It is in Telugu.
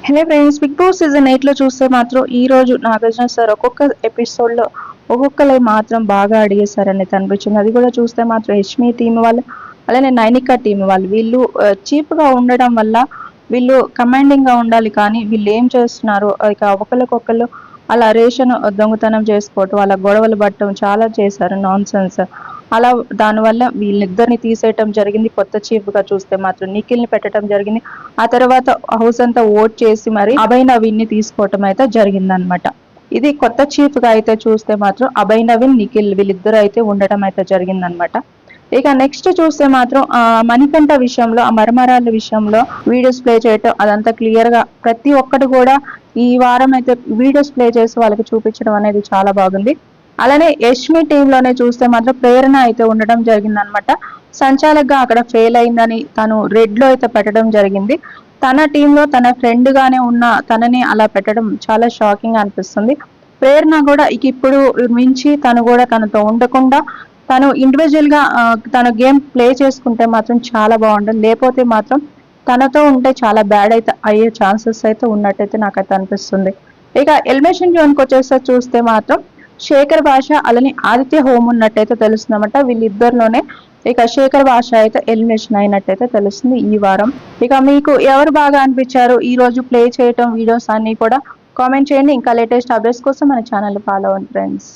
Hello friends, Bigg Boss season 8 లో చూస్తే మాత్రం ఈ రోజు నాగార్జున సార్ ఒక్కొక్క ఎపిసోడ్ లో ఒక్కొక్కరు మాత్రం బాగా అడిగేశారని అనిపించింది. అది కూడా చూస్తే మాత్రం యష్మి టీం వాళ్ళు, అలానే నైనిక టీం వాళ్ళు, వీళ్ళు చీప్ గా ఉండడం వల్ల వీళ్ళు కమాండింగ్ గా ఉండాలి, కానీ వీళ్ళు ఏం చేస్తున్నారు ఇక ఒకరికొకళ్ళు అలా రేషన్ దొంగతనం చేసుకోవటం, అలా గొడవలు పడటం చాలా చేశారు, నాన్ సెన్స్. అలా దానివల్ల వీళ్ళిద్దరిని తీసేయటం జరిగింది. కొత్త చీఫ్ గా చూస్తే మాత్రం నిఖిల్ ని పెట్టడం జరిగింది. ఆ తర్వాత హౌస్ అంతా ఓట్ చేసి మరి అభయ్ నవీన్ ని తీసుకోవటం అయితే జరిగిందనమాట. ఇది కొత్త చీఫ్ గా అయితే చూస్తే మాత్రం అభయ్ నవీన్, నిఖిల్ వీళ్ళిద్దరు అయితే ఉండటం అయితే జరిగిందనమాట. ఇక నెక్స్ట్ చూస్తే మాత్రం మణికంఠ విషయంలో, ఆ మరమరాల విషయంలో వీడియోస్ ప్లే చేయటం అదంతా క్లియర్ గా ప్రతి ఒక్కటి కూడా ఈ వారం అయితే వీడియోస్ ప్లే చేసి వాళ్ళకి చూపించడం అనేది చాలా బాగుంది. అలానే యష్మి టీంలోనే చూస్తే మాత్రం ప్రేరణ అయితే ఉండడం జరిగిందనమాట. సంచాలక్గా అక్కడ ఫెయిల్ అయిందని తను రెడ్ లో అయితే పెట్టడం జరిగింది. తన టీంలో తన ఫ్రెండ్ గానే ఉన్న తనని అలా పెట్టడం చాలా షాకింగ్ అనిపిస్తుంది. ప్రేరణ కూడా ఇప్పుడు మించి తను కూడా తనతో ఉండకుండా తను ఇండివిజువల్ గా తన గేమ్ ప్లే చేసుకుంటే మాత్రం చాలా బాగుంటుంది. లేకపోతే మాత్రం తనతో ఉంటే చాలా బ్యాడ్ అయితే అయ్యే ఛాన్సెస్ అయితే ఉన్నట్టయితే నాకైతే అనిపిస్తుంది. ఇక ఎలిమినేషన్ జోన్కి వచ్చేస్తే చూస్తే మాత్రం శేఖర్ భాష అలానే ఆదిత్య హోమ్ ఉన్నట్టయితే తెలుస్తుందన్నమాట. వీళ్ళిద్దరిలోనే ఇక శేఖర్ భాష అయితే ఎలిమినేషన్ అయినట్టయితే తెలుస్తుంది ఈ వారం. ఇక మీకు ఎవరు బాగా అనిపించారు ఈ రోజు ప్లే చేయటం వీడియోస్ అన్ని కూడా కామెంట్ చేయండి. ఇంకా లేటెస్ట్ అప్డేట్స్ కోసం మన ఛానల్ ఫాలో అవ్వండి ఫ్రెండ్స్.